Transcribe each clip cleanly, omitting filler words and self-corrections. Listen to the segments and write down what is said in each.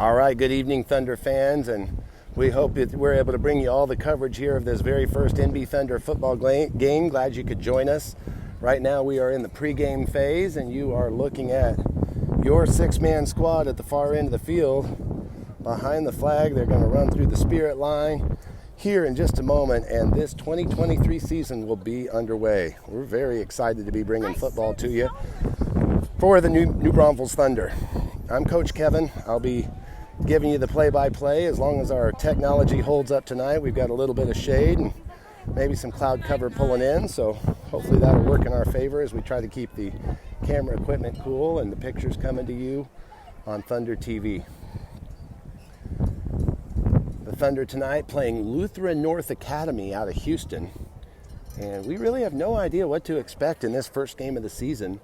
All right, good evening, Thunder fans, and we hope that we're able to bring you all the coverage here of this very first NB Thunder football game. Glad you could join us. Right now we are in the pregame phase, and you are looking at your six-man squad at the far end of the field. Behind the flag, they're going to run through the spirit line here in just a moment, and this 2023 season will be underway. We're very excited to be bringing football to you for the New Braunfels Thunder. I'm Coach Kevin. I'll be giving you the play-by-play as long as our technology holds up tonight. We've got a little bit of shade and maybe some cloud cover pulling in, so hopefully that'll work in our favor as we try to keep the camera equipment cool and the pictures coming to you on Thunder TV. The Thunder tonight playing Lutheran North Academy out of Houston, and we really have no idea what to expect in this first game of the season.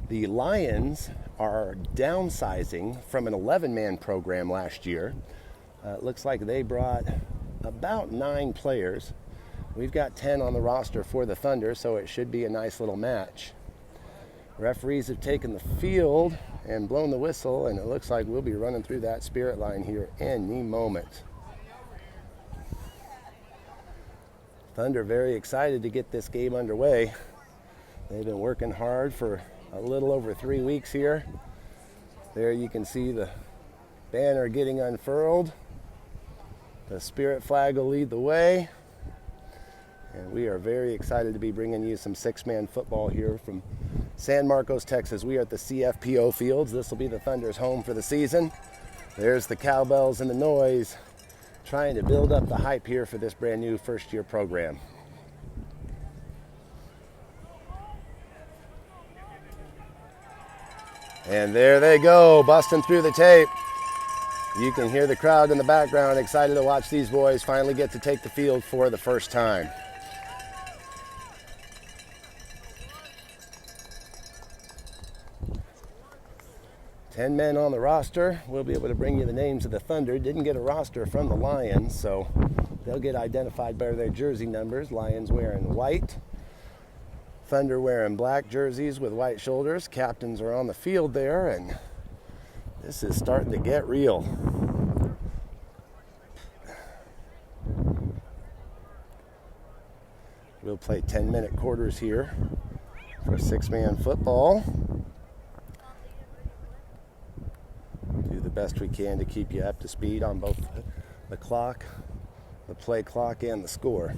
The Lions are downsizing from an 11-man program last year. It looks like they brought about 9 players. We've got 10 on the roster for the Thunder, so it should be a nice little match. Referees have taken the field and blown the whistle, and it looks like we'll be running through that spirit line here any moment. Thunder very excited to get this game underway. They've been working hard for a little over 3 weeks here. There you can see the banner getting unfurled. The spirit flag will lead the way. And we are very excited to be bringing you some six-man football here from San Marcos, Texas. We are at the CFPO Fields. This will be the Thunder's home for the season. There's the cowbells and the noise, trying to build up the hype here for this brand new first-year program. And there they go, busting through the tape. You can hear the crowd in the background, excited to watch these boys finally get to take the field for the first time. Ten men on the roster. We'll be able to bring you the names of the Thunder. Didn't get a roster from the Lions, so they'll get identified by their jersey numbers. Lions wearing white. Thunder wearing black jerseys with white shoulders. Captains are on the field there, and this is starting to get real. We'll play 10-minute quarters here for six-man football. Do the best we can to keep you up to speed on both the clock, the play clock, and the score.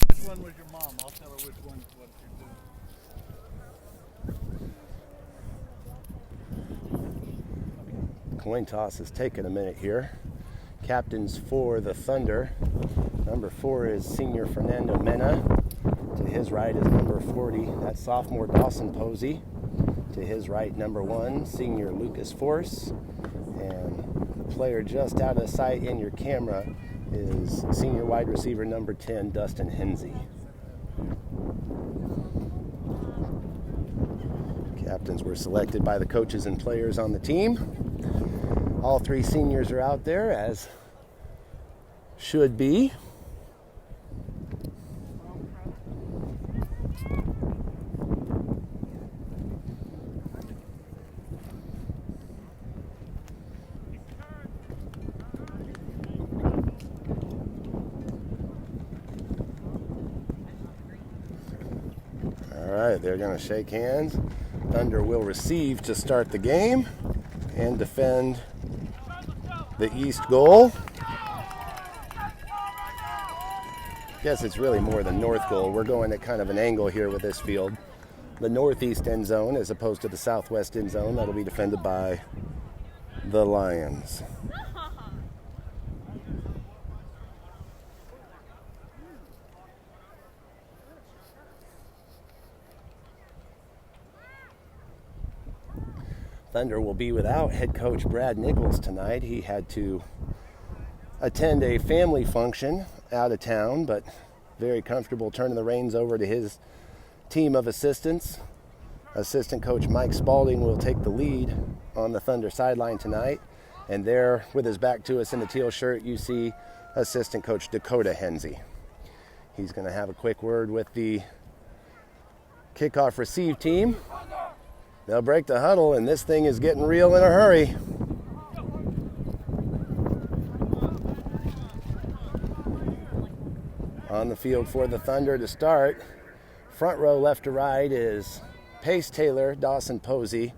Which one was your mom? I'll tell her which one what you're doing. Coin toss is taking a minute here. Captains for the Thunder. Number 4 is senior Fernando Mena. To his right is number 40. That's sophomore Dawson Posey. To his right, number 1, senior Lucas Force. And the player just out of sight in your camera is senior wide receiver number 10, Dustin Hensey. Captains were selected by the coaches and players on the team. All 3 seniors are out there, as should be. All right, they're going to shake hands. Thunder will receive to start the game and defend the east goal. Guess it's really more the north goal. We're going at kind of an angle here with this field. The northeast end zone as opposed to the southwest end zone. That'll be defended by the Lions. Thunder will be without head coach Brad Nichols tonight. He had to attend a family function out of town, but very comfortable turning the reins over to his team of assistants. Assistant coach Mike Spalding will take the lead on the Thunder sideline tonight. And there, with his back to us in the teal shirt, you see assistant coach Dakota Hensey. He's going to have a quick word with the kickoff receive team. They'll break the huddle, and this thing is getting real in a hurry. On the field for the Thunder to start. Front row left to right is Pace Taylor, Dawson Posey,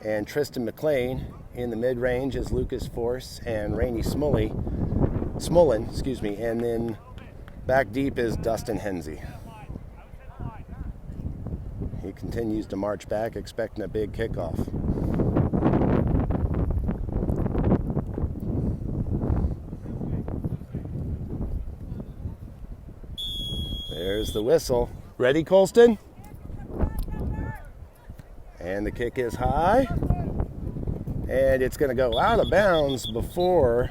and Tristan McLean. In the mid-range is Lucas Force and Rainey Smullen, and then back deep is Dustin Hensey. He continues to march back, expecting a big kickoff. There's the whistle. Ready, Colston? And the kick is high. And it's going to go out of bounds before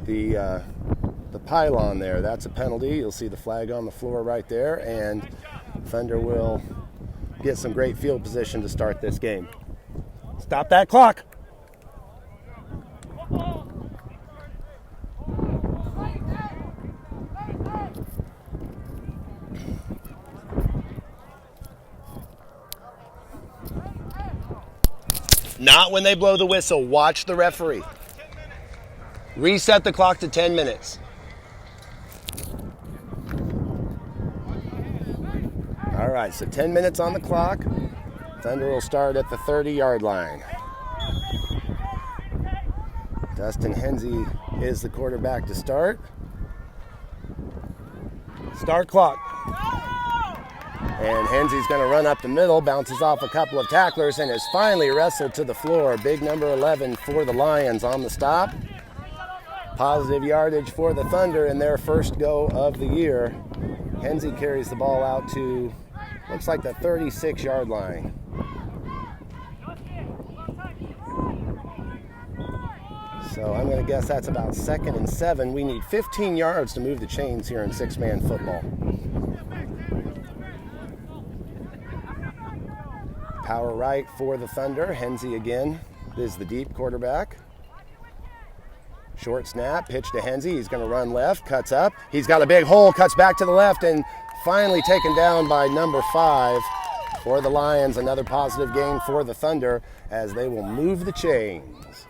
the pylon there. That's a penalty. You'll see the flag on the floor right there. And Thunder will get some great field position to start this game. Stop that clock. Not when they blow the whistle. Watch the referee. Reset the clock to 10 minutes. All right, so 10 minutes on the clock. Thunder will start at the 30-yard line. Dustin Hensey is the quarterback to start. Start clock. And Hensey's going to run up the middle, bounces off a couple of tacklers, and is finally wrestled to the floor. Big number 11 for the Lions on the stop. Positive yardage for the Thunder in their first go of the year. Hensey carries the ball out to, looks like the 36-yard line. So I'm going to guess that's about 2nd and 7. We need 15 yards to move the chains here in six-man football. Power right for the Thunder. Hensey again is the deep quarterback. Short snap, pitch to Hensey. He's going to run left, cuts up. He's got a big hole, cuts back to the left, and finally taken down by number 5 for the Lions. Another positive gain for the Thunder as they will move the chains.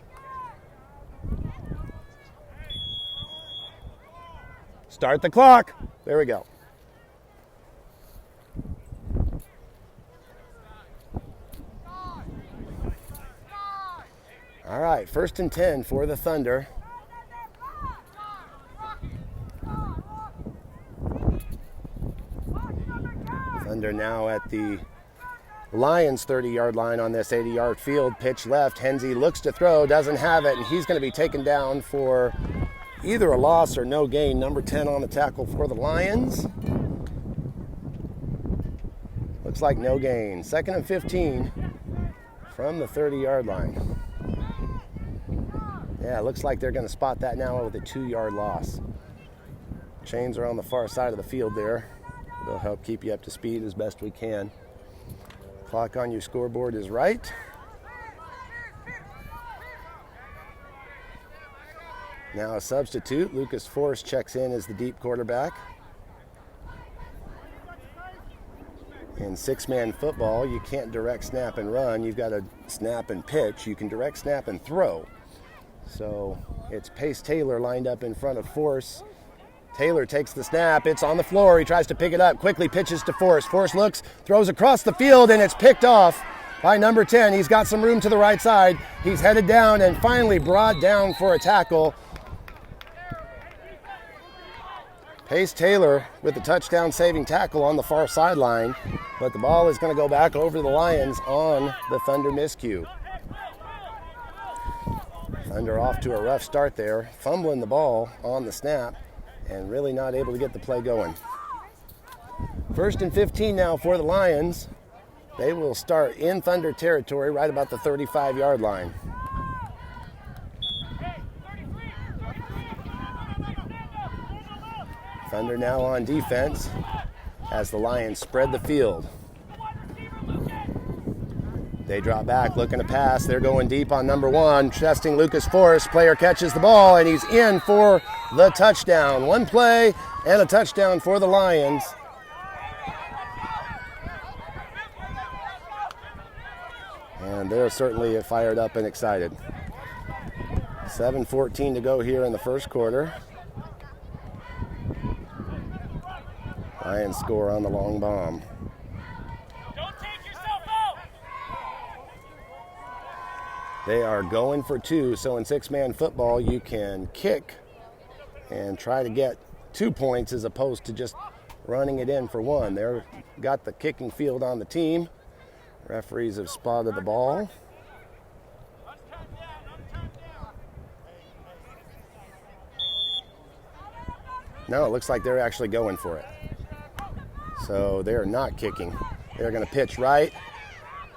Start the clock. There we go. All right, 1st and 10 for the Thunder. Thunder now at the Lions 30-yard line on this 80-yard field. Pitch left. Hensey looks to throw, doesn't have it, and he's going to be taken down for either a loss or no gain. Number 10 on the tackle for the Lions. Looks like no gain. 2nd and 15 from the 30-yard line. Yeah, it looks like they're going to spot that now with a 2-yard loss. Chains are on the far side of the field there. They'll help keep you up to speed as best we can. Clock on your scoreboard is right. Now a substitute. Lucas Force checks in as the deep quarterback. In six-man football, you can't direct snap and run. You've got to snap and pitch. You can direct snap and throw. So it's Pace Taylor lined up in front of Force. Taylor takes the snap. It's on the floor. He tries to pick it up. Quickly pitches to Force. Force looks, throws across the field, and it's picked off by number 10. He's got some room to the right side. He's headed down and finally brought down for a tackle. Pace Taylor with the touchdown-saving tackle on the far sideline, but the ball is going to go back over to the Lions on the Thunder miscue. Thunder off to a rough start there, fumbling the ball on the snap and really not able to get the play going. 1st and 15 now for the Lions. They will start in Thunder territory right about the 35-yard line. Thunder now on defense as the Lions spread the field. They drop back, looking to pass. They're going deep on number 1, trusting Lucas Forrest. Player catches the ball, and he's in for the touchdown. 1 play and a touchdown for the Lions. And they're certainly fired up and excited. 7:14 to go here in the first quarter. Lions score on the long bomb. Don't take yourself out. They are going for 2, so in 6-man football you can kick and try to get 2 points as opposed to just running it in for 1. They've got the kicking field on the team. Referees have spotted the ball. No, it looks like they're actually going for it. So they're not kicking. They're going to pitch right.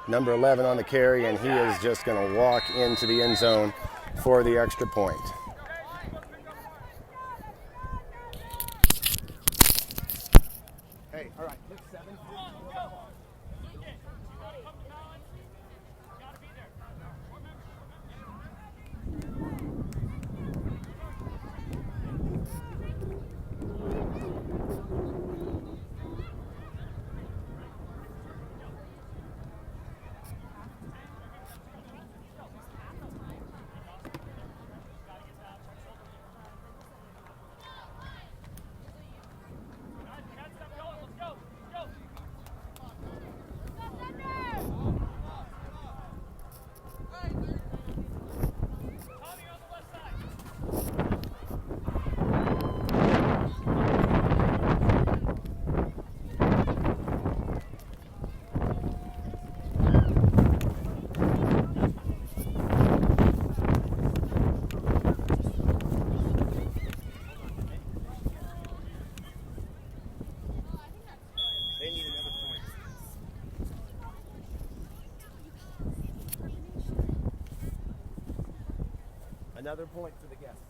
Number 11 on the carry, and he is just going to walk into the end zone for the extra point. Hey, all right, hit 7. Another point for the guests.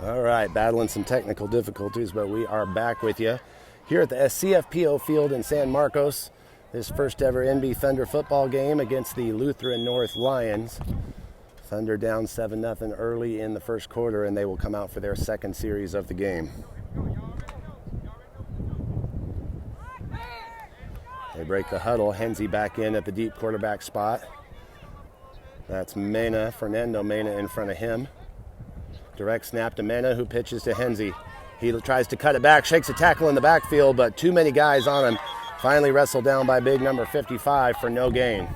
All right, battling some technical difficulties, but we are back with you here at the CFPO field in San Marcos. This first ever NB Thunder football game against the Lutheran North Lions. Thunder down 7-0 early in the first quarter, and they will come out for their second series of the game. They break the huddle. Henze back in at the deep quarterback spot. That's Mena, Fernando Mena in front of him. Direct snap to Mena, who pitches to Henze. He tries to cut it back, shakes a tackle in the backfield, but too many guys on him. Finally wrestled down by big number 55 for no gain.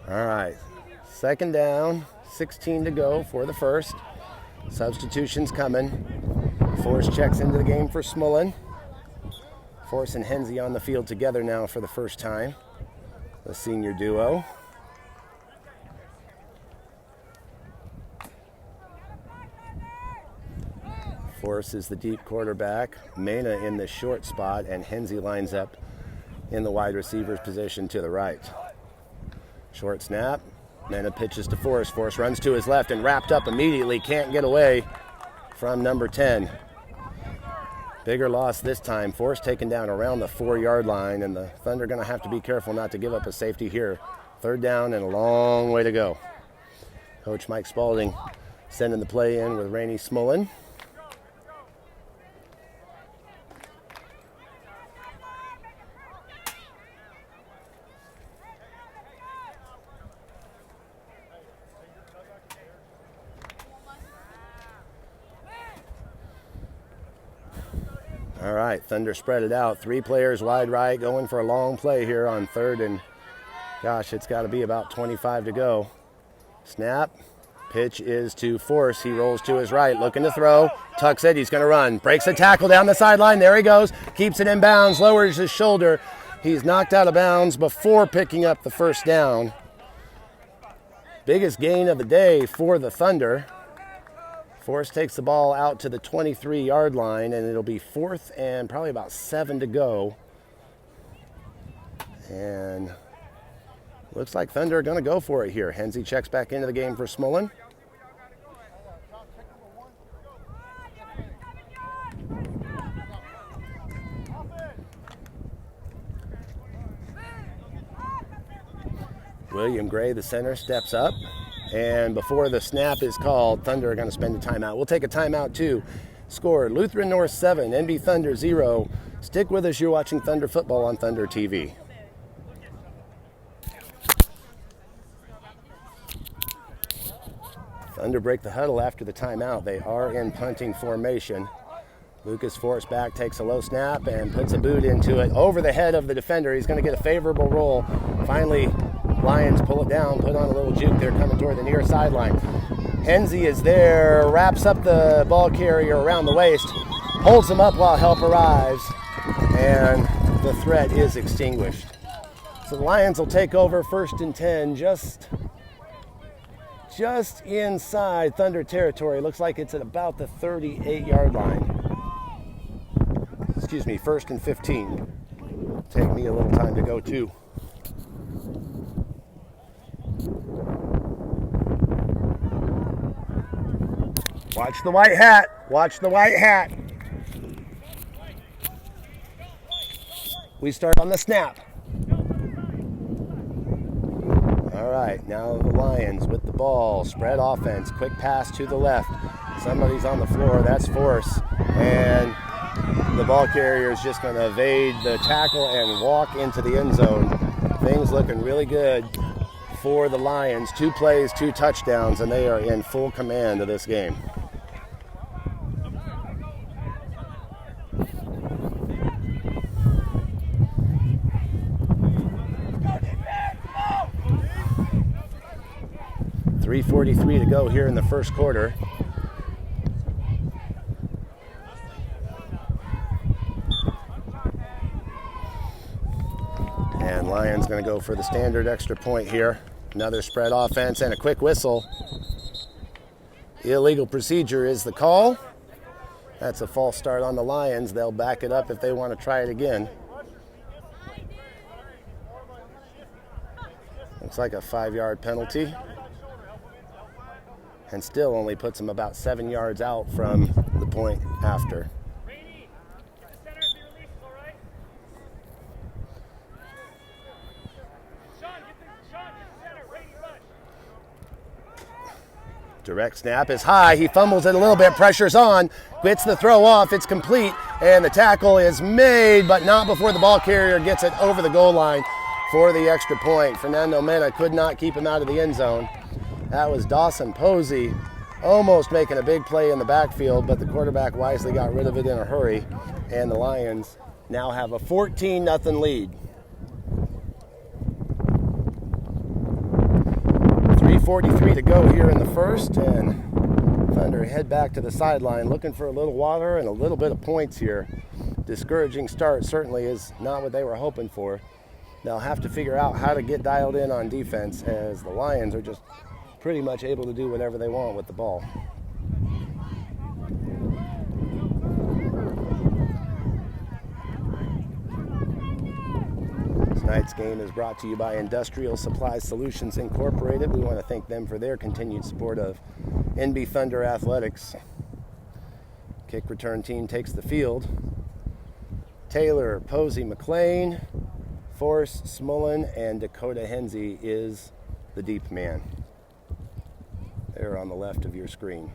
All right, second down, 16 to go for the first. Substitutions coming. Forrest checks into the game for Smullen. Forrest and Henze on the field together now for the first time. The senior duo. Forrest is the deep quarterback. Mena in the short spot, and Henze lines up in the wide receiver's position to the right. Short snap. Mena pitches to Forrest. Forrest runs to his left and wrapped up immediately. Can't get away from number 10. Bigger loss this time. Forrest taken down around the 4-yard line, and the Thunder going to have to be careful not to give up a safety here. Third down and a long way to go. Coach Mike Spalding sending the play in with Rainey Smullen. All right, Thunder spread it out. 3 players wide right, going for a long play here on 3rd and Gosh, it's got to be about 25 to go. Snap. Pitch is to Force. He rolls to his right, looking to throw. Tucks it. He's going to run. Breaks a tackle down the sideline. There he goes. Keeps it in bounds. Lowers his shoulder. He's knocked out of bounds before picking up the first down. Biggest gain of the day for the Thunder. Force takes the ball out to the 23-yard line, and it'll be 4th and probably about 7 to go. And looks like Thunder are going to go for it here. Hensey checks back into the game for Smullen. William Gray, the center, steps up. And before the snap is called, Thunder are going to spend a timeout. We'll take a timeout too. Score, Lutheran North 7, NB Thunder 0. Stick with us. You're watching Thunder football on Thunder TV. Thunder break the huddle after the timeout. They are in punting formation. Lucas Forsback takes a low snap and puts a boot into it over the head of the defender. He's going to get a favorable roll. Finally, Lions pull it down, put on a little juke. They're coming toward the near sideline. Hensey is there, wraps up the ball carrier around the waist, holds him up while help arrives, and the threat is extinguished. So the Lions will take over 1st and 10, just inside Thunder territory. Looks like it's at about the 38-yard line. Excuse me, 1st and 15. Take me a little time to go too. Watch the white hat. Watch the white hat. We start on the snap. All right, now the Lions with the ball. Spread offense. Quick pass to the left. Somebody's on the floor. That's Force. And the ball carrier is just going to evade the tackle and walk into the end zone. Things looking really good for the Lions. 2 plays, 2 touchdowns, and they are in full command of this game. .343 to go here in the first quarter. And Lions going to go for the standard extra point here. Another spread offense and a quick whistle. Illegal procedure is the call. That's a false start on the Lions. They'll back it up if they want to try it again. Looks like a 5-yard penalty. And still only puts them about 7 yards out from the point after. Direct snap is high. He fumbles it a little bit. Pressure's on. Gets the throw off. It's complete. And the tackle is made, but not before the ball carrier gets it over the goal line for the extra point. Fernando Mena could not keep him out of the end zone. That was Dawson Posey almost making a big play in the backfield, but the quarterback wisely got rid of it in a hurry. And the Lions now have a 14-0 lead. 3:43 to go here in the first, and Thunder head back to the sideline looking for a little water and a little bit of points here. Discouraging start certainly is not what they were hoping for. They'll have to figure out how to get dialed in on defense, as the Lions are just pretty much able to do whatever they want with the ball. Tonight's game is brought to you by Industrial Supply Solutions Incorporated. We want to thank them for their continued support of NB Thunder Athletics. Kick return team takes the field. Taylor, Posey, McLean, Force, Smullen, and Dakota Hensey is the deep man. There on the left of your screen.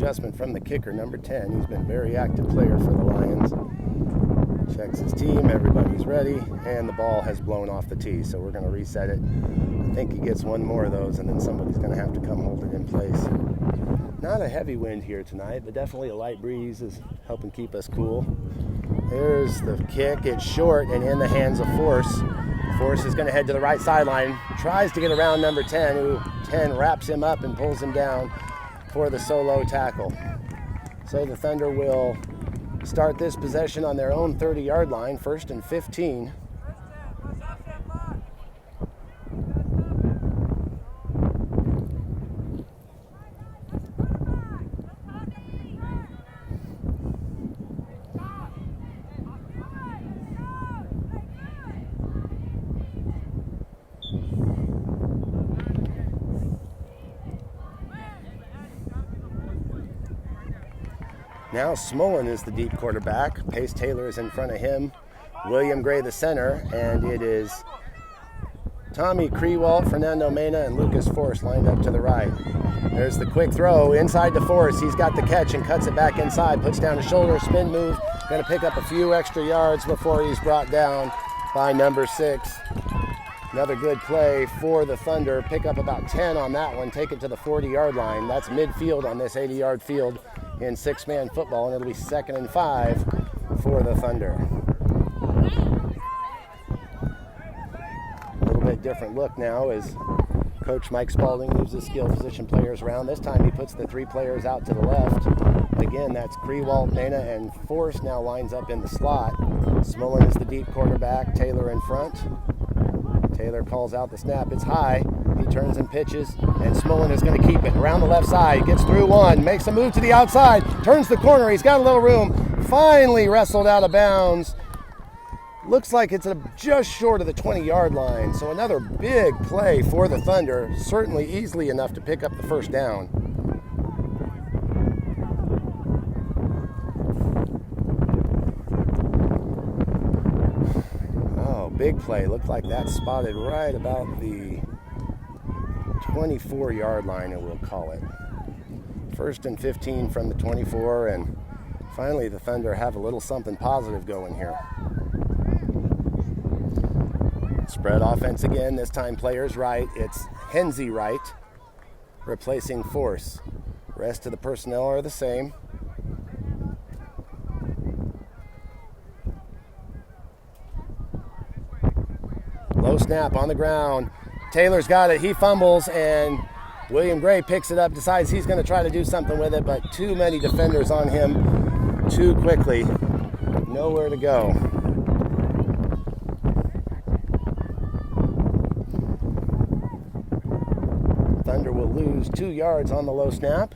adjustment from the kicker, number 10. He's been a very active player for the Lions. Checks his team, everybody's ready, and the ball has blown off the tee, so we're going to reset it. I think he gets one more of those, and then somebody's going to have to come hold it in place. Not a heavy wind here tonight, but definitely a light breeze is helping keep us cool. There's the kick. It's short and in the hands of Force. Force is going to head to the right sideline, tries to get around number 10, who 10 wraps him up and pulls him down for the solo tackle. So the Thunder will start this possession on their own 30-yard line, 1st and 15. Now Smolin is the deep quarterback. Pace Taylor is in front of him. William Gray the center, and it is Tommy Krewalt, Fernando Mena, and Lucas Force lined up to the right. There's the quick throw inside to Force. He's got the catch and cuts it back inside, puts down his shoulder, spin move. Going to pick up a few extra yards before he's brought down by number 6. Another good play for the Thunder. Pick up about 10 on that one, take it to the 40-yard line. That's midfield on this 80-yard field in 6-man football, and it'll be 2nd and 5 for the Thunder. A little bit different look now as Coach Mike Spalding moves his skill position players around. This time he puts the 3 players out to the left. Again, that's Krewalt, Mena, and Force now lines up in the slot. Smolin is the deep quarterback, Taylor in front. Taylor calls out the snap. It's high. He turns and pitches, and Smolin is going to keep it around the left side. Gets through one, makes a move to the outside, turns the corner. He's got a little room. Finally wrestled out of bounds. Looks like it's just short of the 20-yard line. So another big play for the Thunder. Certainly easily enough to pick up the first down. Big play. Looked like that spotted right about the 24-yard line, and we'll call it. 1st and 15 from the 24, and finally the Thunder have a little something positive going here. Spread offense again, this time players right. It's Hensey right, replacing Force. Rest of the personnel are the same. Low snap on the ground. Taylor's got it. He fumbles, and William Gray picks it up, decides he's going to try to do something with it, but too many defenders on him too quickly. Nowhere to go. Thunder will lose 2 yards on the low snap.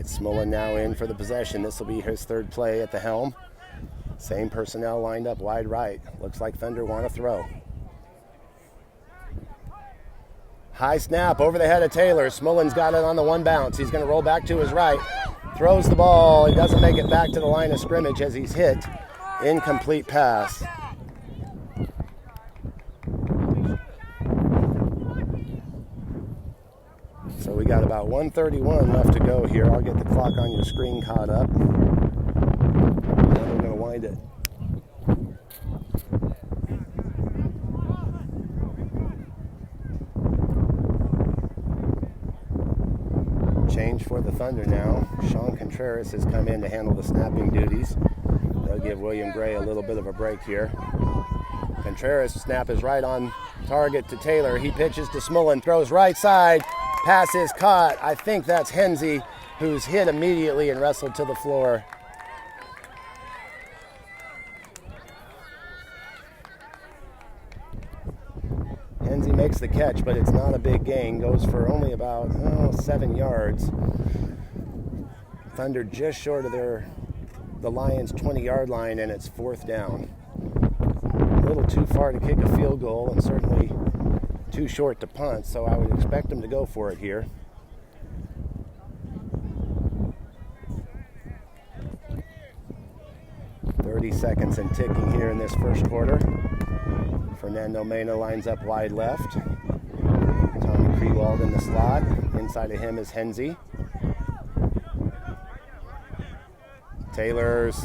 Smolin now in for the possession. This will be his 3rd play at the helm. Same personnel lined up wide right. Looks like Thunder want to throw. High snap over the head of Taylor. Smolin's got it on the one bounce. He's going to roll back to his right. Throws the ball. He doesn't make it back to the line of scrimmage as he's hit. Incomplete pass. So we got about 1:31 left to go here. I'll get the clock on your screen caught up. Now we're going to wind it. Change for the Thunder now. Sean Contreras has come in to handle the snapping duties. They'll give William Gray a little bit of a break here. Contreras' snap is right on target to Taylor. He pitches to Smolin, throws right side. Pass is caught. I think that's Hensey, who's hit immediately and wrestled to the floor. Hensey makes the catch, but it's not a big gain. Goes for only about 7 yards. Thunder just short of the Lions' 20-yard line, and it's 4th down. a little too far to kick a field goal and certainly too short to punt, so I would expect them to go for it here. Seconds and ticking here in this first quarter. Fernando Mena lines up wide left. Tommy Krewald in the slot. Inside of him is Henze. Taylor's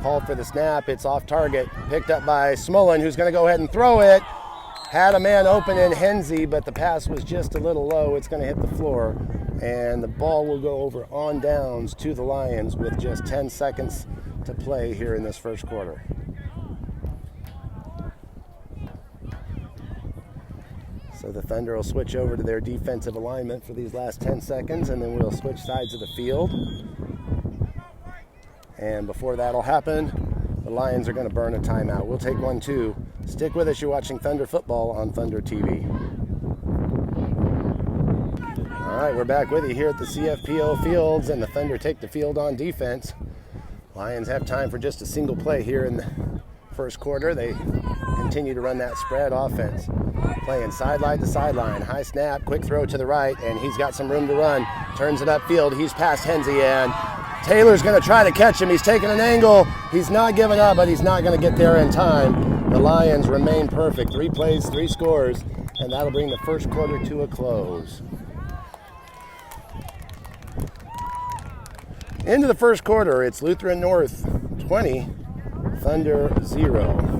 called for the snap. It's off target. Picked up by Smullen, who's going to go ahead and throw it. Had a man open in Henze, but the pass was just a little low. It's going to hit the floor, and the ball will go over on downs to the Lions with just 10 seconds to play here in this first quarter. So the Thunder will switch over to their defensive alignment for these last 10 seconds, and then we'll switch sides of the field. And before that'll happen, the Lions are going to burn a timeout. We'll take one too. Stick with us. You're watching Thunder Football on Thunder TV. All right, we're back with you here at the CFPO Fields, and the Thunder take the field on defense. Lions have time for just a single play here in the first quarter. They continue to run that spread offense. Playing sideline to sideline. High snap, quick throw to the right, and he's got some room to run. Turns it upfield. He's past Henze, and Taylor's going to try to catch him. He's taking an angle. He's not giving up, but he's not going to get there in time. The Lions remain perfect. 3 plays, 3 scores, and that'll bring the first quarter to a close. Into the first quarter, it's Lutheran North 20, Thunder 0.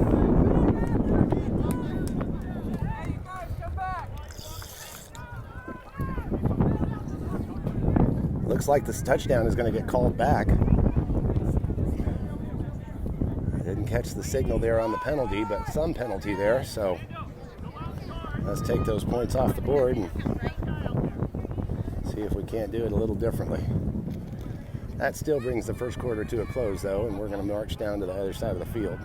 Looks like this touchdown is going to get called back. I didn't catch the signal there on the penalty, but some penalty there, so let's take those points off the board and see if we can't do it a little differently. That still brings the first quarter to a close, though, and we're going to march down to the other side of the field.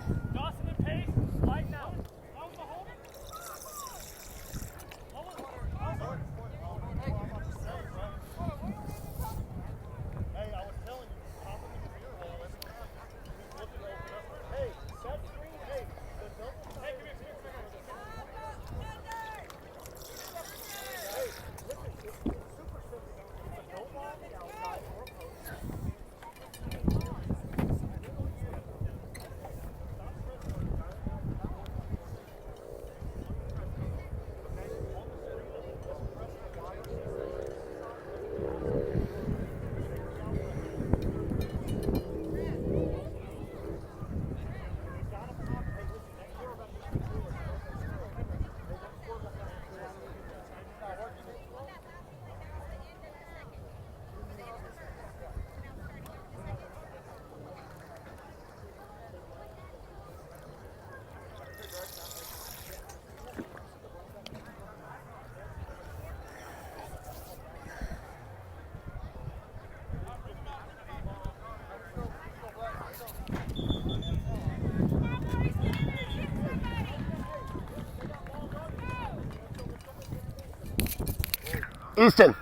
Easton,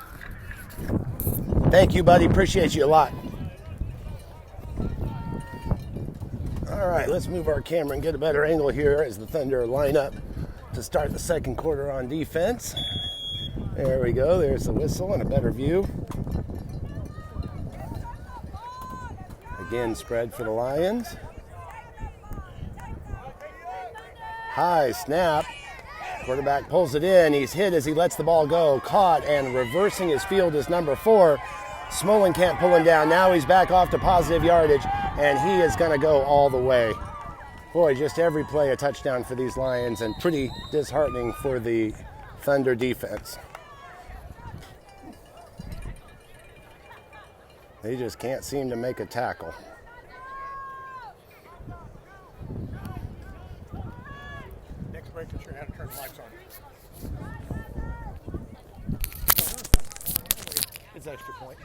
thank you, buddy. Appreciate you a lot. All right, let's move our camera and get a better angle here as the Thunder line up to start the second quarter on defense. There we go. There's the whistle and a better view. Again, spread for the Lions. High snap. Quarterback pulls it in. He's hit as he lets the ball go. Caught and reversing his field is number 4. Smullen can't pull him down. Now he's back off to positive yardage, and he is going to go all the way. Boy, just every play a touchdown for these Lions, and pretty disheartening for the Thunder defense. They just can't seem to make a tackle. Next break, I'm sure how to turn the lights on. It's extra point.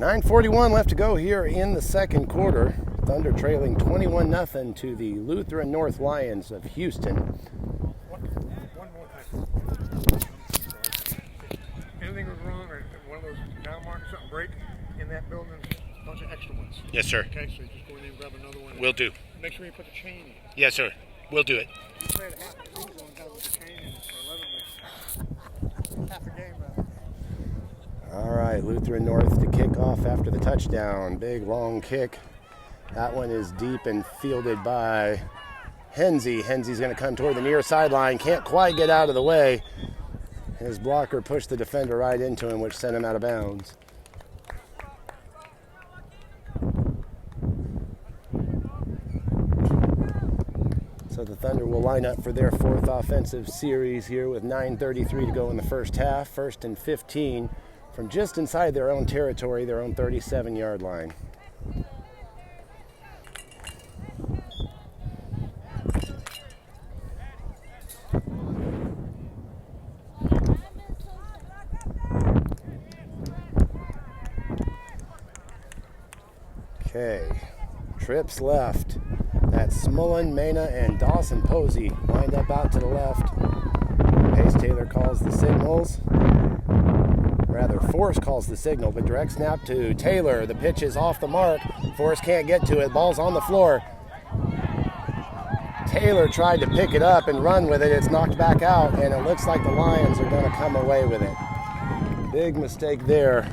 9:41 left to go here in the second quarter. Thunder trailing 21-0 to the Lutheran North Lions of Houston. One more thing. Anything was wrong or one of those down marks, something break in that building, a bunch of extra ones. Yes, sir. Okay, so you just go in there and grab another one. Will do. Make sure you put the chain in. Yes, sir. We'll do it. You played half the season with the chain in for 11 half a game. All right, Lutheran North to kick off after the touchdown. Big, long kick. That one is deep and fielded by Hensey. Hensey's going to come toward the near sideline. Can't quite get out of the way. His blocker pushed the defender right into him, which sent him out of bounds. So the Thunder will line up for their fourth offensive series here with 9:33 to go in the first half. 1st and 15 from just inside their own territory, their own 37-yard line. Okay, trips left. That's Smullen, Mena, and Dawson Posey lined up out to the left. Pace Taylor calls the signals. Rather, Force calls the signal, but direct snap to Taylor. The pitch is off the mark. Force can't get to it. Ball's on the floor. Taylor tried to pick it up and run with it. It's knocked back out, and it looks like the Lions are going to come away with it. Big mistake there.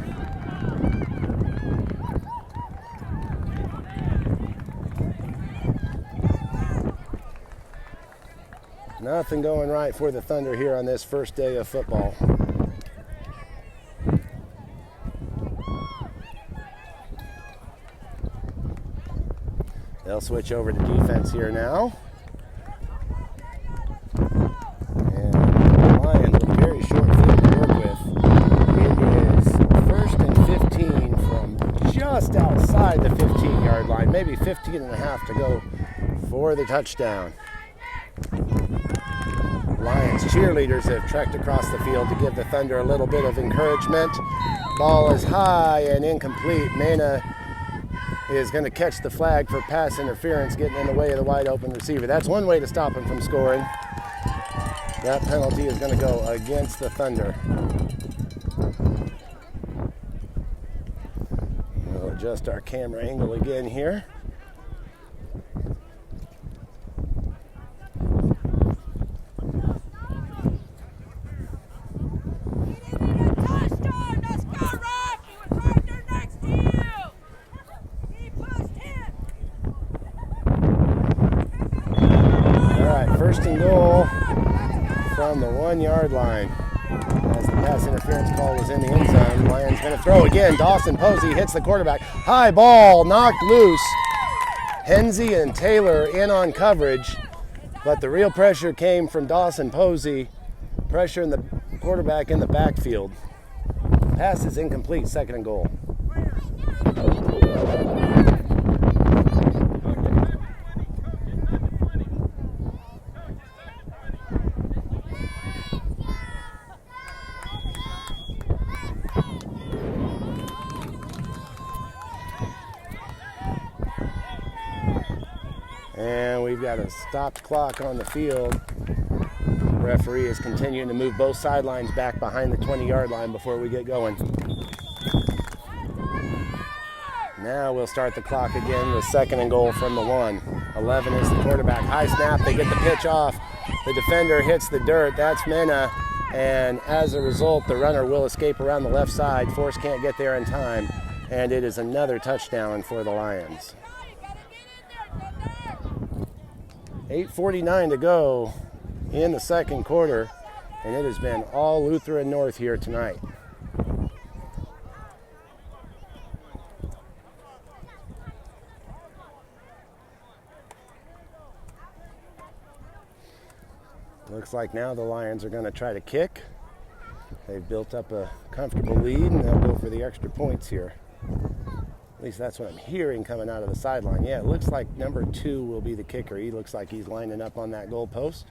Nothing going right for the Thunder here on this first day of football. They'll switch over to defense here now. And the Lions with a very short field to work with. It is 1st and 15 from just outside the 15-yard line, maybe 15 and a half to go for the touchdown. Lions cheerleaders have trekked across the field to give the Thunder a little bit of encouragement. Ball is high and incomplete. Mena is going to catch the flag for pass interference, getting in the way of the wide open receiver. That's one way to stop him from scoring. That penalty is going to go against the Thunder. We'll adjust our camera angle again here. First and goal from the 1-yard line. As the pass interference call was in the end zone, Lions going to throw again. Dawson Posey hits the quarterback. High ball knocked loose. Hensey and Taylor in on coverage, but the real pressure came from Dawson Posey, pressuring the quarterback in the backfield. Pass is incomplete, 2nd and goal. And we've got a stopped clock on the field. The referee is continuing to move both sidelines back behind the 20-yard line before we get going. Now we'll start the clock again with 2nd and goal from the 1. 11 is the quarterback. High snap, they get the pitch off. The defender hits the dirt. That's Mena. And as a result, the runner will escape around the left side. Force can't get there in time. And it is another touchdown for the Lions. 8:49 to go in the second quarter, and it has been all Lutheran North here tonight. Looks like now the Lions are going to try to kick. They've built up a comfortable lead, and they'll go for the extra points here. At least that's what I'm hearing coming out of the sideline. Yeah, it looks like number 2 will be the kicker. He looks like he's lining up on that goal post.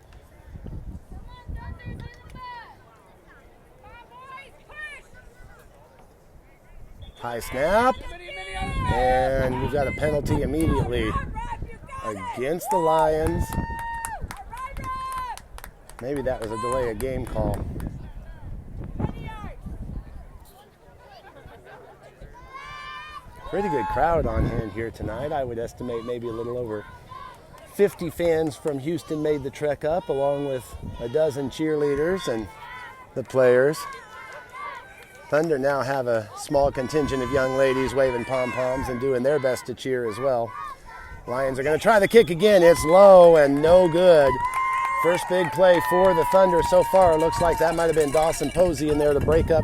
High snap. And we've got a penalty immediately against the Lions. Maybe that was a delay of game call. Pretty good crowd on hand here tonight. I would estimate maybe a little over 50 fans from Houston made the trek up, along with a dozen cheerleaders and the players. Thunder now have a small contingent of young ladies waving pom-poms and doing their best to cheer as well. Lions are going to try the kick again. It's low and no good. First big play for the Thunder so far. Looks like that might have been Dawson Posey in there to break up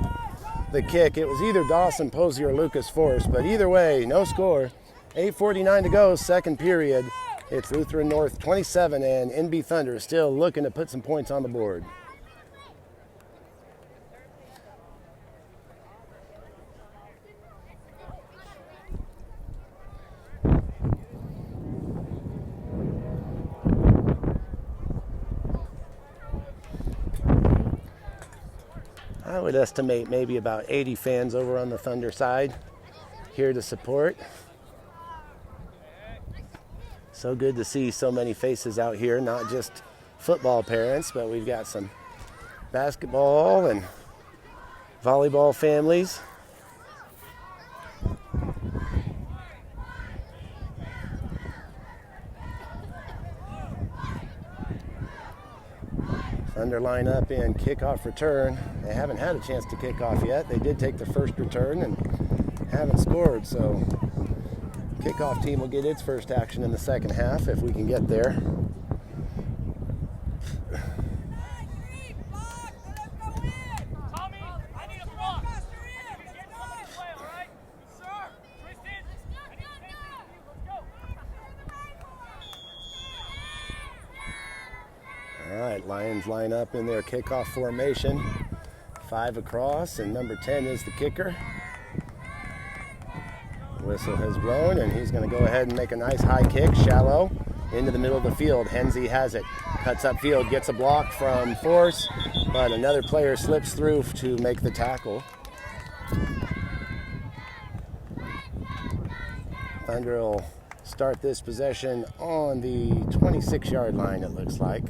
the kick. It was either Dawson Posey or Lucas Force, but either way, no score. 8:49 to go, second period. It's Lutheran North 27 and NB Thunder still looking to put some points on the board. I would estimate maybe about 80 fans over on the Thunder side here to support. So good to see so many faces out here, not just football parents, but we've got some basketball and volleyball families. Thunder line up in kickoff return. They haven't had a chance to kick off yet. They did take the first return and haven't scored, so kickoff team will get its first action in the second half if we can get there. Tommy, I need a block. I need to get someone to play, all right? Sir. Tristan, I need to take this. Let's go. All right, Lions line up in their kickoff formation. 5 across, and number 10 is the kicker. Whistle has blown, and he's going to go ahead and make a nice high kick, shallow, into the middle of the field. Hensey has it, cuts upfield, gets a block from Force, but another player slips through to make the tackle. Thunder will start this possession on the 26-yard line, it looks like,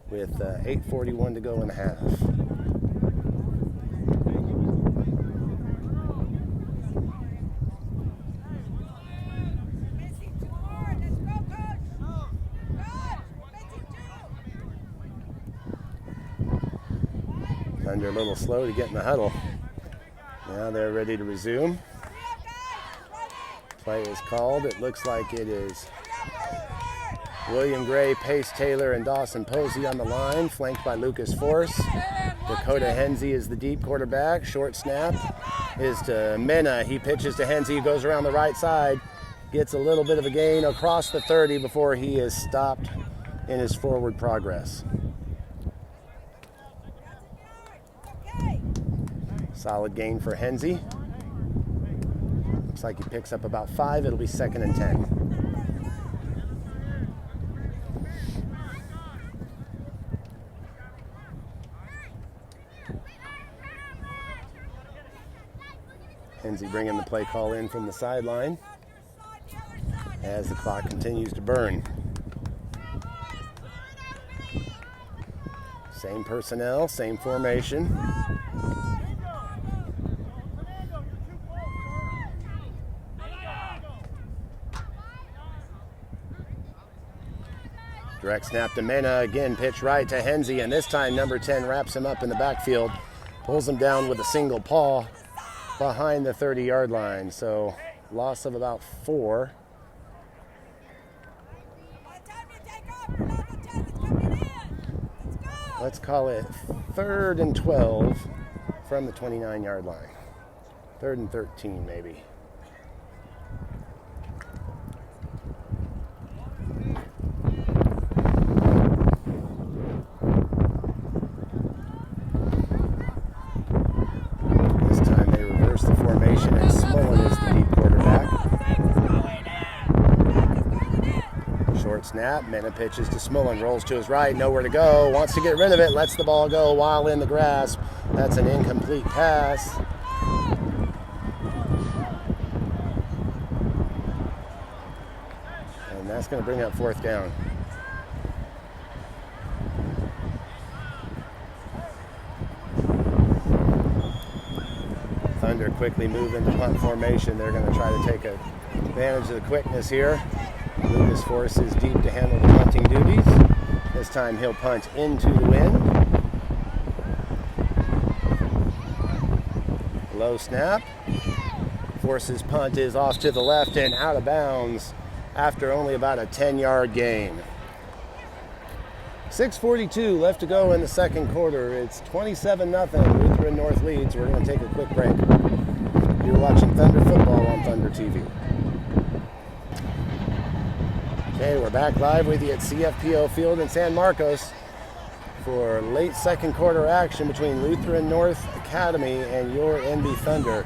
with 8:41 to go in the half. Thunder a little slow to get in the huddle. Now they're ready to resume. Play is called. It looks like it is William Gray, Pace Taylor, and Dawson Posey on the line, flanked by Lucas Force. Dakota Hensey is the deep quarterback. Short snap is to Mena. He pitches to Hensey, who goes around the right side, gets a little bit of a gain across the 30 before he is stopped in his forward progress. Solid gain for Hensey. Looks like he picks up about 5. It'll be 2nd and 10. Hensey bringing the play call in from the sideline as the clock continues to burn. Same personnel, same formation. Direct snap to Mena, again pitch right to Hensey, and this time number 10 wraps him up in the backfield, pulls him down with a single paw behind the 30-yard line. So loss of about 4. Let's call it 3rd and 12 from the 29-yard line. 3rd and 13 maybe. And Smolin is the deep quarterback. Short snap, Mena pitches to Smolin, rolls to his right, nowhere to go, wants to get rid of it, lets the ball go while in the grasp. That's an incomplete pass. That's going to bring up 4th down. Thunder quickly move into punt formation. They're going to try to take advantage of the quickness here. Lucas forces deep to handle the punting duties. This time he'll punt into the wind. Low snap. Forces punt is off to the left and out of bounds after only about a 10-yard gain. 6:42 left to go in the second quarter. It's 27-0. Lutheran North leads. We're going to take a quick break. You're watching Thunder Football on Thunder TV. Okay, we're back live with you at CFPO Field in San Marcos for late second quarter action between Lutheran North Academy and your NB Thunder.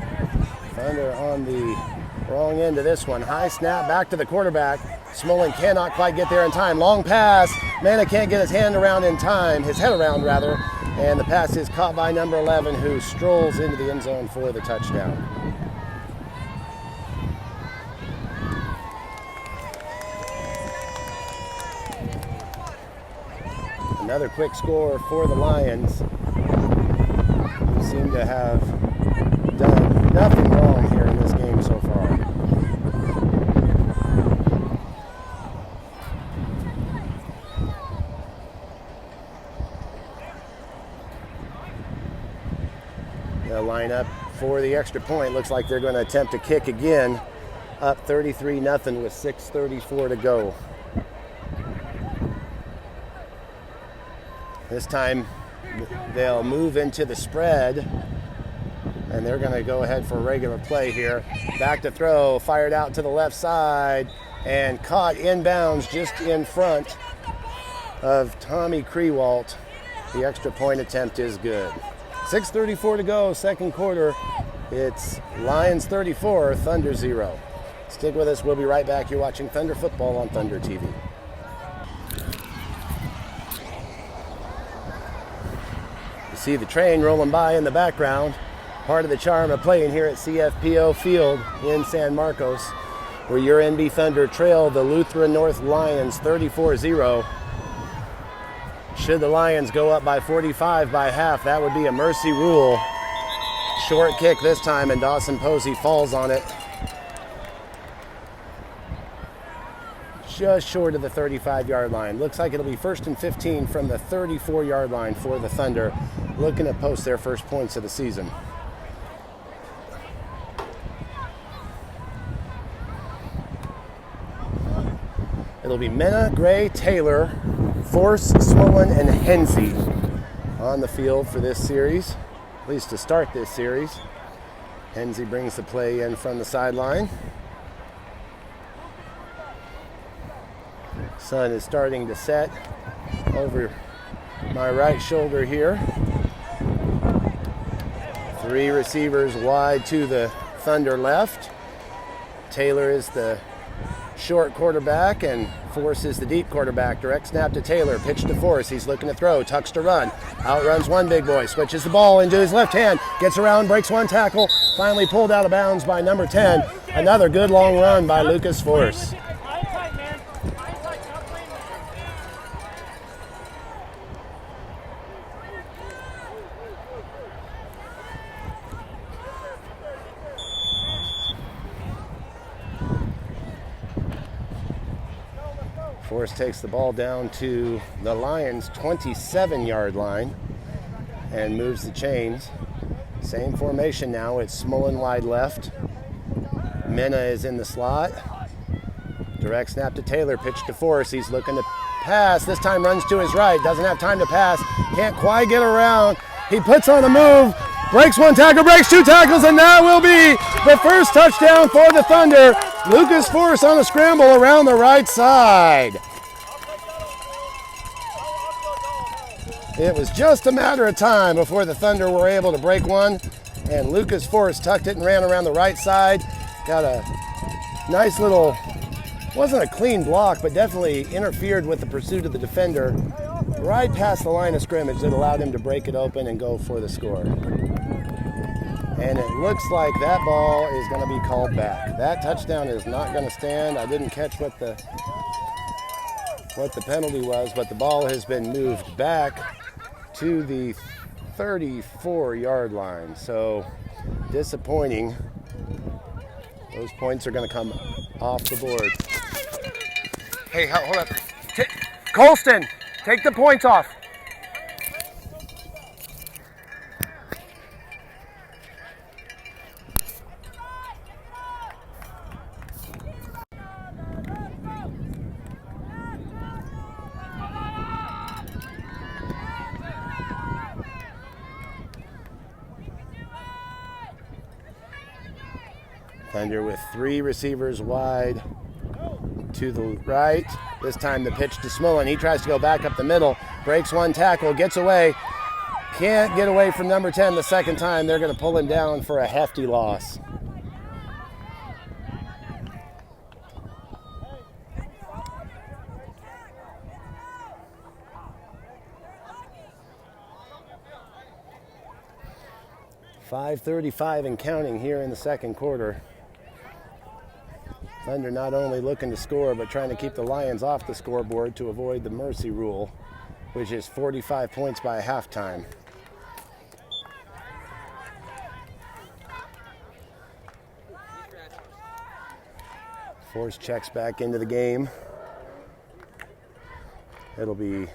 Thunder on the wrong end of this one. High snap back to the quarterback. Smolin cannot quite get there in time. Long pass. Mana can't get his head around in time, and the pass is caught by number 11, who strolls into the end zone for the touchdown. Another quick score for the Lions, who seem to have done nothing wrong here in this game so far. They'll line up for the extra point. Looks like they're going to attempt to kick again, up 33-0 with 6:34 to go. This time they'll move into the spread, and they're going to go ahead for a regular play here. Back to throw, fired out to the left side, and caught inbounds just in front of Tommy Krewalt. The extra point attempt is good. 6:34 to go, second quarter. It's Lions 34, Thunder 0. Stick with us. We'll be right back. You're watching Thunder Football on Thunder TV. You see the train rolling by in the background. Part of the charm of playing here at CFPO Field in San Marcos, where your NB Thunder trail the Lutheran North Lions 34-0. Should the Lions go up by 45 by half, that would be a mercy rule. Short kick this time, and Dawson Posey falls on it. Just short of the 35-yard line. Looks like it'll be 1st and 15 from the 34-yard line for the Thunder, looking to post their first points of the season. It'll be Mena, Gray, Taylor, Force, Smolin, and Hensey on the field for this series, at least to start this series. Hensey brings the play in from the sideline. Sun is starting to set over my right shoulder here. 3 receivers wide to the Thunder left. Taylor is the short quarterback, and Force is the deep quarterback. Direct snap to Taylor, pitch to Force. He's looking to throw, tucks to run. Outruns one big boy, switches the ball into his left hand, gets around, breaks one tackle, finally pulled out of bounds by number 10. Another good long run by Lucas Force. Force takes the ball down to the Lions' 27-yard line and moves the chains. Same formation now. It's Smolin wide left. Mena is in the slot. Direct snap to Taylor, pitch to Force. He's looking to pass. This time runs to his right. Doesn't have time to pass. Can't quite get around. He puts on a move. Breaks one tackle, breaks 2 tackles, and that will be the first touchdown for the Thunder. Lucas Force on a scramble around the right side. It was just a matter of time before the Thunder were able to break one, and Lucas Force tucked it and ran around the right side. Got a nice little, wasn't a clean block, but definitely interfered with the pursuit of the defender right past the line of scrimmage that allowed him to break it open and go for the score. And it looks like that ball is going to be called back. That touchdown is not going to stand. I didn't catch what the what the penalty was, but the ball has been moved back to the 34-yard line. So disappointing. Those points are going to come off the board. Hey, hold up. Colston, take the points off. Thunder with 3 receivers wide to the right. This time the pitch to Smullen. He tries to go back up the middle, breaks one tackle, gets away. Can't get away from number 10 the second time. They're going to pull him down for a hefty loss. .535 and counting here in the second quarter. Thunder not only looking to score, but trying to keep the Lions off the scoreboard to avoid the mercy rule, which is 45 points by halftime. Force checks back into the game. It'll be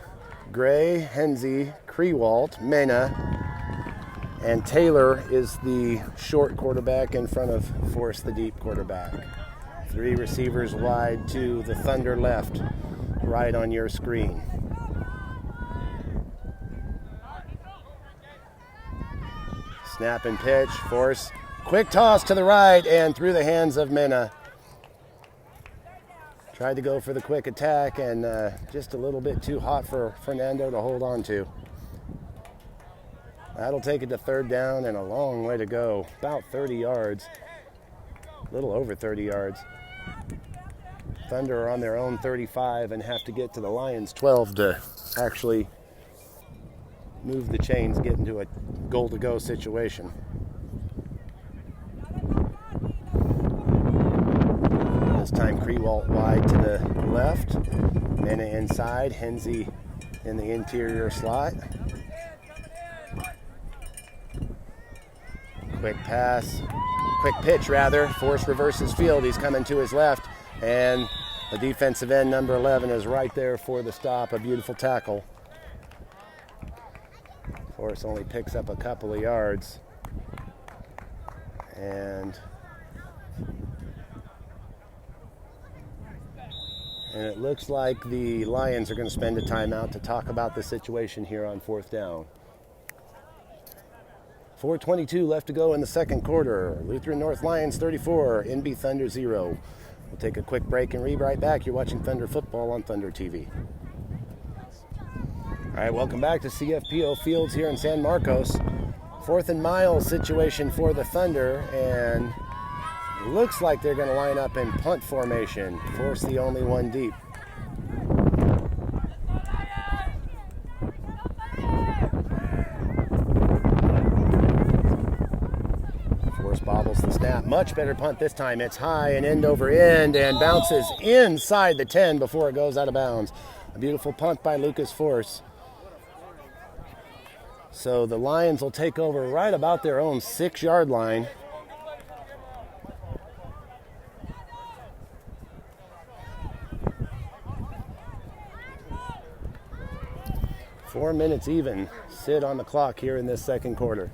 Gray, Henze, Krewalt, Mena, and Taylor is the short quarterback in front of Force, the deep quarterback. 3 receivers wide to the Thunder left, right on your screen. Snap and pitch, Force. Quick toss to the right and through the hands of Mena. Tried to go for the quick attack and just a little bit too hot for Fernando to hold on to. That'll take it to 3rd down and a long way to go. About 30 yards. A little over 30 yards. Thunder are on their own 35 and have to get to the Lions 12 to actually move the chains, get into a goal-to-go situation. This time Krewalt wide to the left. Mena inside. Henze in the interior slot. Quick pass. Quick pitch, rather. Force reverses field. He's coming to his left. And the defensive end, number 11, is right there for the stop. A beautiful tackle. Force only picks up a couple of yards. And it looks like the Lions are going to spend a timeout to talk about the situation here on 4th down. 4:22 left to go in the second quarter. Lutheran North Lions 34, NB Thunder 0. We'll take a quick break and be right back. You're watching Thunder Football on Thunder TV. All right, welcome back to CFPO Fields here in San Marcos. 4th and mile situation for the Thunder, and looks like they're going to line up in punt formation. Force the only one deep. Bobbles the snap. Much better punt this time. It's high and end over end and bounces inside the 10 before it goes out of bounds. A beautiful punt by Lucas Force. So the Lions will take over right about their own 6-yard line. Four minutes even sit on the clock here in this second quarter.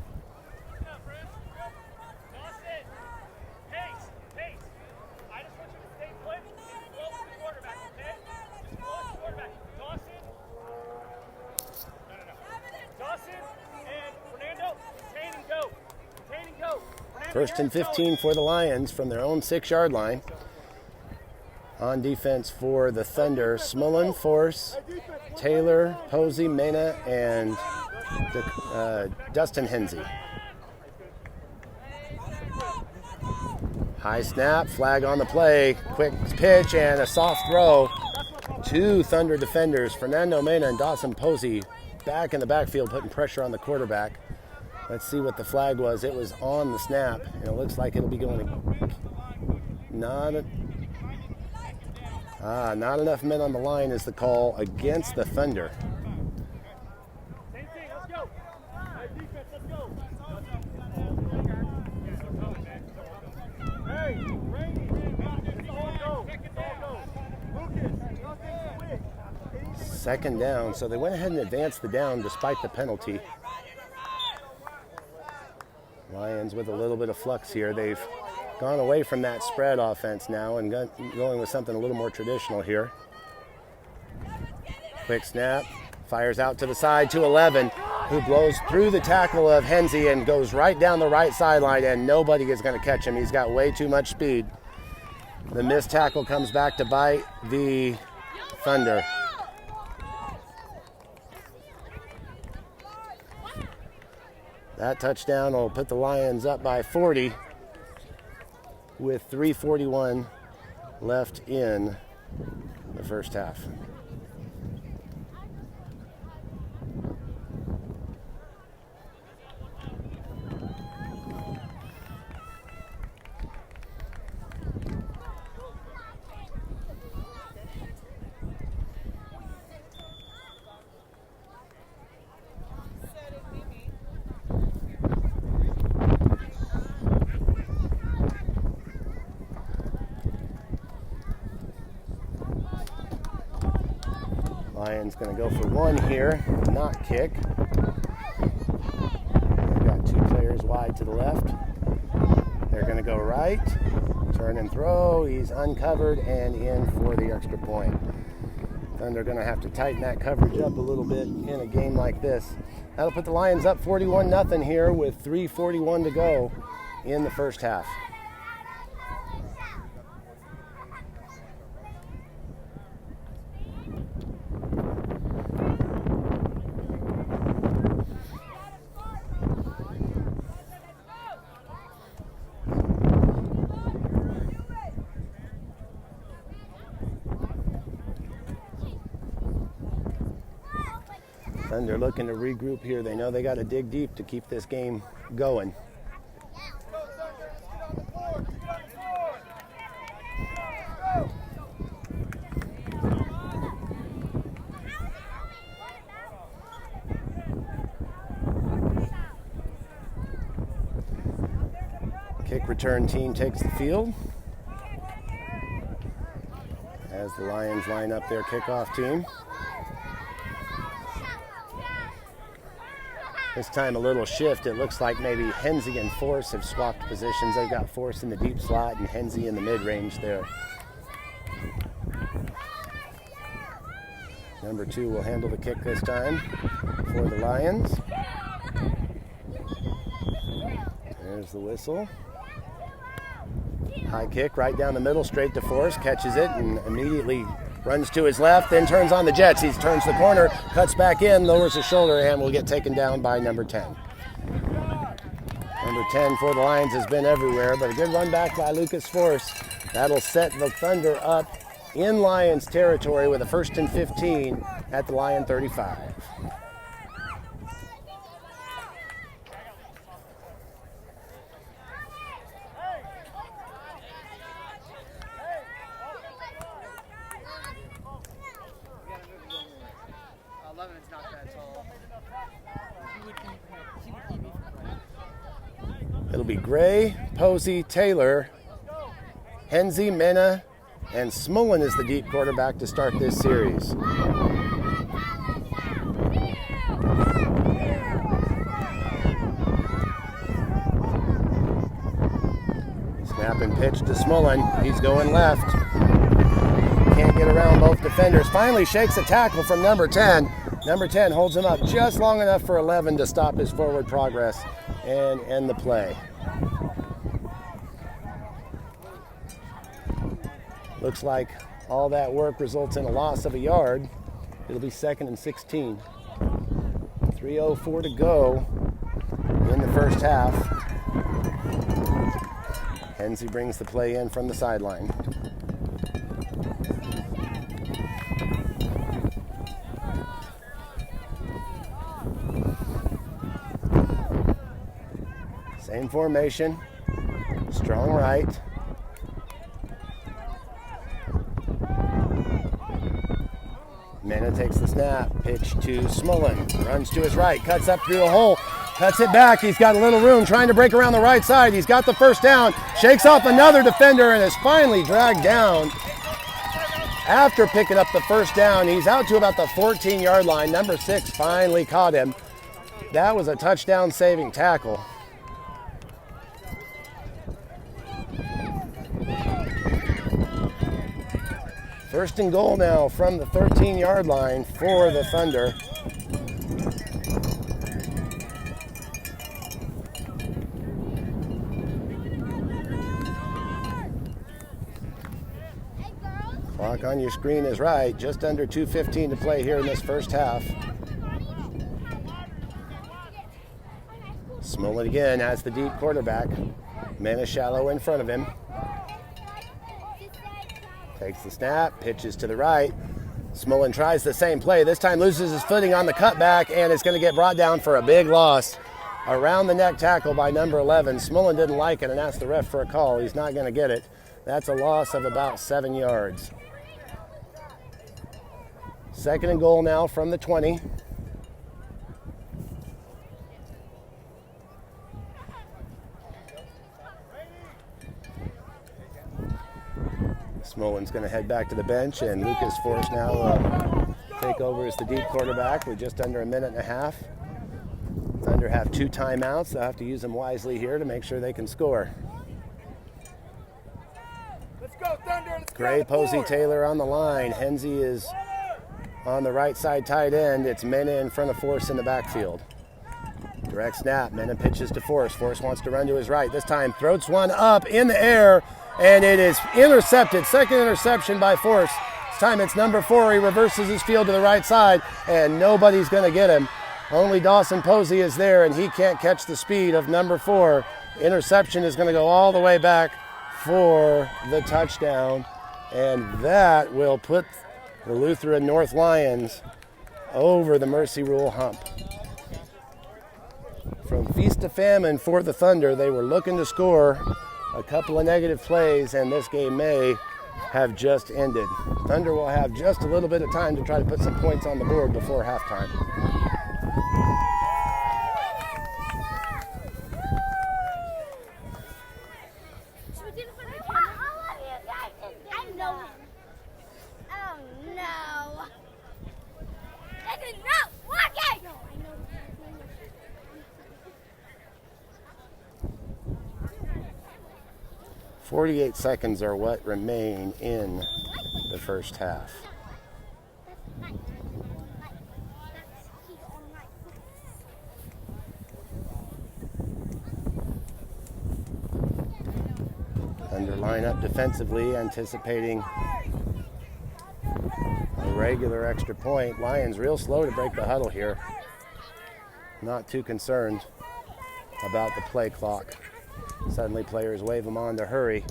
First and 15 for the Lions from their own 6-yard line. On defense for the Thunder, Smullen, Force, Taylor, Posey, Mena, and Dustin Henze. High snap, flag on the play, quick pitch, and a soft throw. 2 Thunder defenders, Fernando Mena and Dawson Posey, back in the backfield, putting pressure on the quarterback. Let's see what the flag was. It was on the snap, and it looks like it'll be going Not enough men on the line is the call against the Thunder. Same thing, let's go. Hey, defense, let's go. Hey, Randy, it's all go. It's all go. Lucas, nothing quick. Second down, so they went ahead and advanced the down despite the penalty. Lions with a little bit of flux here. They've gone away from that spread offense now and going with something a little more traditional here. Quick snap, fires out to the side to 11, who blows through the tackle of Henze and goes right down the right sideline, and nobody is going to catch him. He's got way too much speed. The missed tackle comes back to bite the Thunder. That touchdown will put the Lions up by 40 with 3:41 left in the first half. Lions going to go for one here, not kick. They've got two players wide to the left. They're going to go right, turn and throw. He's uncovered and in for the extra point. Thunder going to have to tighten that coverage up a little bit in a game like this. That'll put the Lions up 41-0 here with 3:41 to go in the first half. They're looking to regroup here. They know they got to dig deep to keep this game going. Kick return team takes the field as the Lions line up their kickoff team. This time a little shift. It looks like maybe Henze and Force have swapped positions. They've got Force in the deep slot and Henze in the mid-range there. Number 2 will handle the kick this time for the Lions. There's the whistle. High kick right down the middle, straight to Force, catches it and immediately runs to his left, then turns on the jets. He turns the corner, cuts back in, lowers his shoulder, and will get taken down by number 10. Number 10 for the Lions has been everywhere, but a good run back by Lucas Force. That'll set the Thunder up in Lions territory with a 1st and 15 at the Lion 35. It'll be Gray, Posey, Taylor, Henze, Mena, and Smullen is the deep quarterback to start this series. Snap and pitch to Smullen. He's going left. Can't get around both defenders. Finally shakes a tackle from number 10. Number 10 holds him up just long enough for 11 to stop his forward progress and end the play. Looks like all that work results in a loss of a yard. It'll be 2nd and 16. 3:04 to go in the first half. Henze brings the play in from the sideline. Same formation, strong right. Mena takes the snap, pitch to Smullen, runs to his right, cuts up through the hole, cuts it back. He's got a little room trying to break around the right side. He's got the first down, shakes off another defender, and is finally dragged down. After picking up the first down, he's out to about the 14-yard line. Number 6 finally caught him. That was a touchdown-saving tackle. First and goal now from the 13-yard line for the Thunder. Clock on your screen is right. Just under 2:15 to play here in this first half. Smullen again has the deep quarterback. Mena shallow in front of him. Takes the snap, pitches to the right. Smullen tries the same play. This time loses his footing on the cutback and is going to get brought down for a big loss. Around the neck tackle by number 11. Smullen didn't like it and asked the ref for a call. He's not going to get it. That's a loss of about 7 yards. Second and goal now from the 20. Smullen's going to head back to the bench, and Lucas Force now take over as the deep quarterback with just under a minute and a half. Thunder have 2 timeouts. They'll have to use them wisely here to make sure they can score. Let's go, Thunder. Let's Gray, Posey, Taylor on the line. Hensey is on the right side tight end. It's Mena in front of Force in the backfield. Direct snap. Mena pitches to Force. Force wants to run to his right. This time throws one up in the air, and it is intercepted. Second interception by Force. This time it's number 4. He reverses his field to the right side, and nobody's going to get him. Only Dawson Posey is there, and he can't catch the speed of number 4. Interception is going to go all the way back for the touchdown, and that will put the Lutheran North Lions over the Mercy Rule hump. From feast to famine for the Thunder, they were looking to score a couple of negative plays, and this game may have just ended. Thunder will have just a little bit of time to try to put some points on the board before halftime. I know him. Oh no. No, walk it! No, I know. 48 seconds are what remain in the first half. Thunder line up defensively, anticipating a regular extra point. Lions real slow to break the huddle here. Not too concerned about the play clock. Suddenly players wave them on to hurry.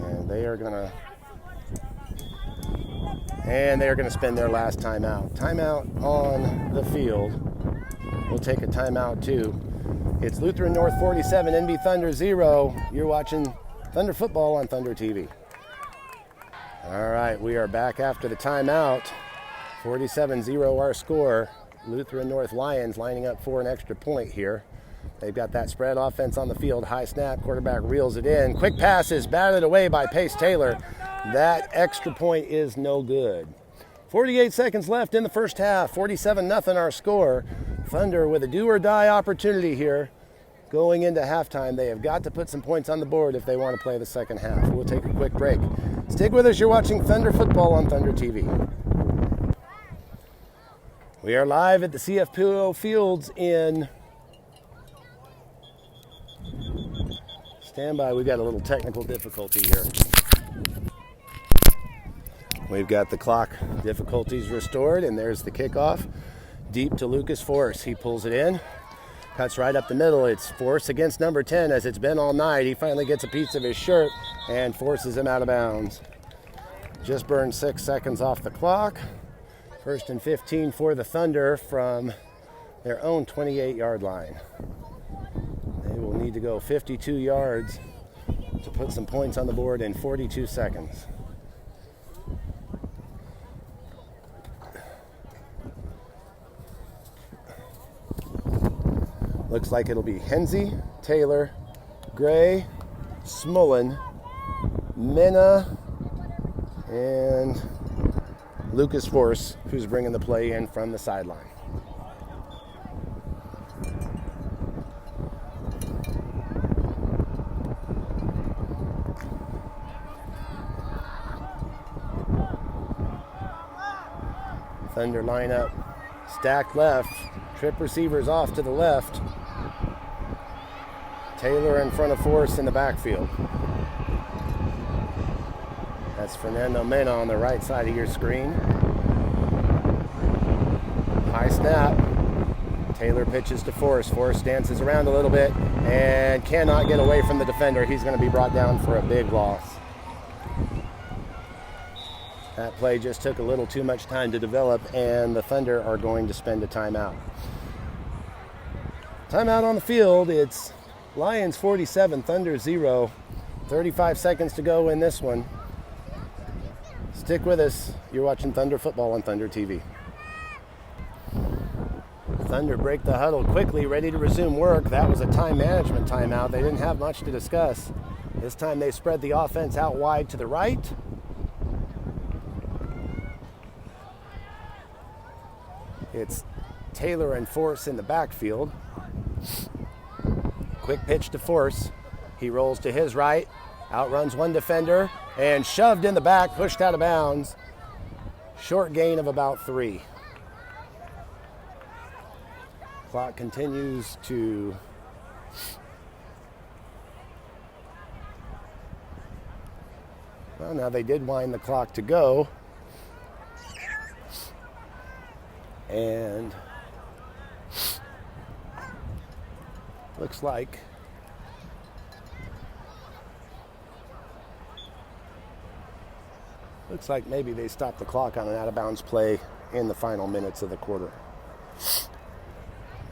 And they are going to spend their last timeout. Timeout on the field. We'll take a timeout too. It's Lutheran North 47, NB Thunder 0. You're watching Thunder Football on Thunder TV. All right, we are back after the timeout. 47-0 our score. Lutheran North Lions lining up for an extra point here. They've got that spread offense on the field. High snap, quarterback reels it in. Quick pass is batted away by Pace Taylor. That extra point is no good. 48 seconds left in the first half. 47-0 our score. Thunder with a do-or-die opportunity here. Going into halftime, they have got to put some points on the board if they want to play the second half. We'll take a quick break. Stick with us. You're watching Thunder Football on Thunder TV. We are live at the CFPO Fields in... Stand by, we've got a little technical difficulty here. We've got the clock difficulties restored, and there's the kickoff. Deep to Lucas Force. He pulls it in, cuts right up the middle. It's Force against number 10, as it's been all night. He finally gets a piece of his shirt and forces him out of bounds. Just burned 6 seconds off the clock. First and 15 for the Thunder from their own 28-yard line. They will need to go 52 yards to put some points on the board in 42 seconds. Looks like it'll be Hensey, Taylor, Gray, Smullen, Minna, and Lucas Force, who's bringing the play in from the sideline. Thunder lineup, stacked left, trip receivers off to the left. Taylor in front of Force in the backfield. That's Fernando Mena on the right side of your screen. High snap. Taylor pitches to Force. Force dances around a little bit and cannot get away from the defender. He's going to be brought down for a big loss. That play just took a little too much time to develop, and the Thunder are going to spend a timeout. Timeout on the field. It's Lions 47, Thunder 0. 35 seconds to go in this one. Stick with us. You're watching Thunder football on Thunder TV. Thunder break the huddle quickly, ready to resume work. That was a time management timeout. They didn't have much to discuss. This time they spread the offense out wide to the right. It's Taylor and Force in the backfield. Quick pitch to Force. He rolls to his right, outruns one defender, and shoved in the back, pushed out of bounds. Short gain of about 3. Clock continues to well, now they did wind the clock to go. And looks like maybe they stopped the clock on an out-of-bounds play in the final minutes of the quarter.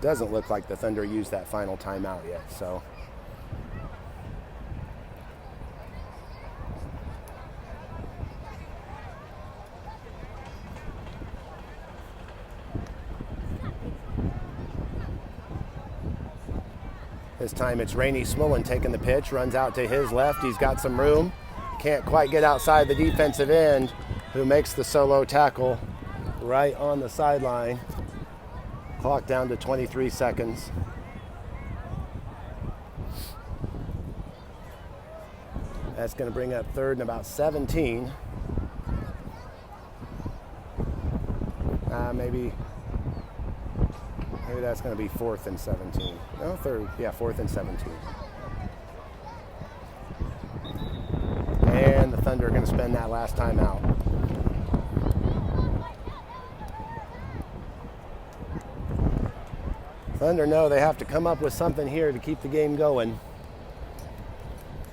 Doesn't look like the Thunder used that final timeout yet, so. This time it's Rainey Smullen taking the pitch, runs out to his left. He's got some room. Can't quite get outside the defensive end, who makes the solo tackle right on the sideline. Clock down to 23 seconds. That's going to bring up third and about 17. Maybe that's going to be 4th and 17. No, third. Yeah, 4th and 17. And the Thunder are going to spend that last time out. Thunder know they have to come up with something here to keep the game going.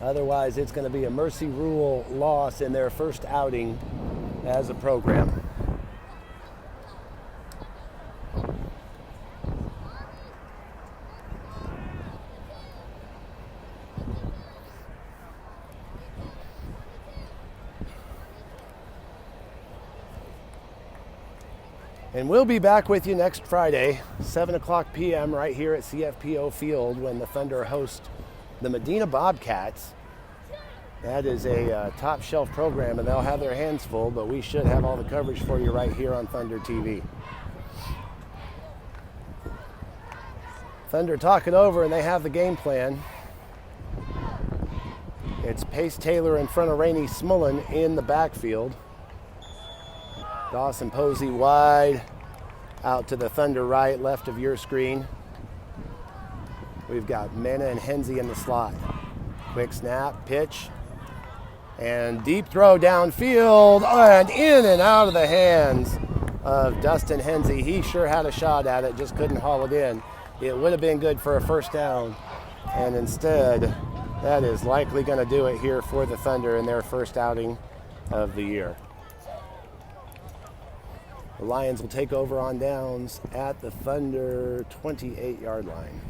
Otherwise, it's going to be a mercy rule loss in their first outing as a program. And we'll be back with you next Friday, 7 o'clock p.m. right here at CFPO Field when the Thunder host the Medina Bobcats. That is a top shelf program, and they'll have their hands full, but we should have all the coverage for you right here on Thunder TV. Thunder talk it over, and they have the game plan. It's Pace Taylor in front of Rainey Smullen in the backfield. Dawson Posey wide out to the Thunder right, left of your screen. We've got Mena and Hensey in the slot. Quick snap, pitch, and deep throw downfield, and in and out of the hands of Dustin Hensey. He sure had a shot at it, just couldn't haul it in. It would have been good for a first down, and instead, that is likely going to do it here for the Thunder in their first outing of the year. The Lions will take over on downs at the Thunder 28-yard line.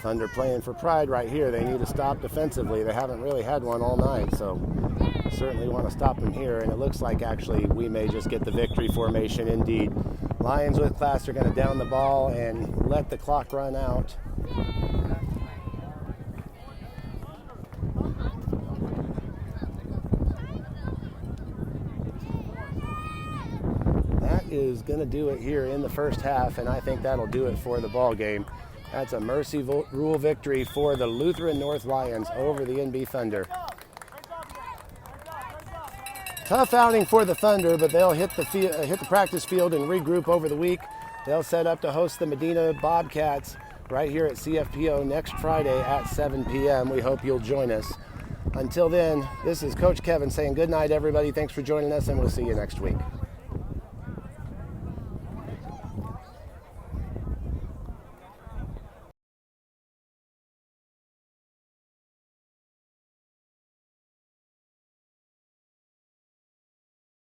Thunder playing for pride right here. They need to stop defensively. They haven't really had one all night, so certainly want to stop them here. And it looks like actually we may just get the victory formation indeed. Lions with class are going to down the ball and let the clock run out. That is going to do it here in the first half, and I think that'll do it for the ball game. That's a mercy rule victory for the Lutheran North Lions over the NB Thunder. Tough outing for the Thunder, but they'll hit the practice field and regroup over the week. They'll set up to host the Medina Bobcats right here at CFPO next Friday at 7 p.m. We hope you'll join us. Until then, this is Coach Kevin saying good night, everybody. Thanks for joining us, and we'll see you next week.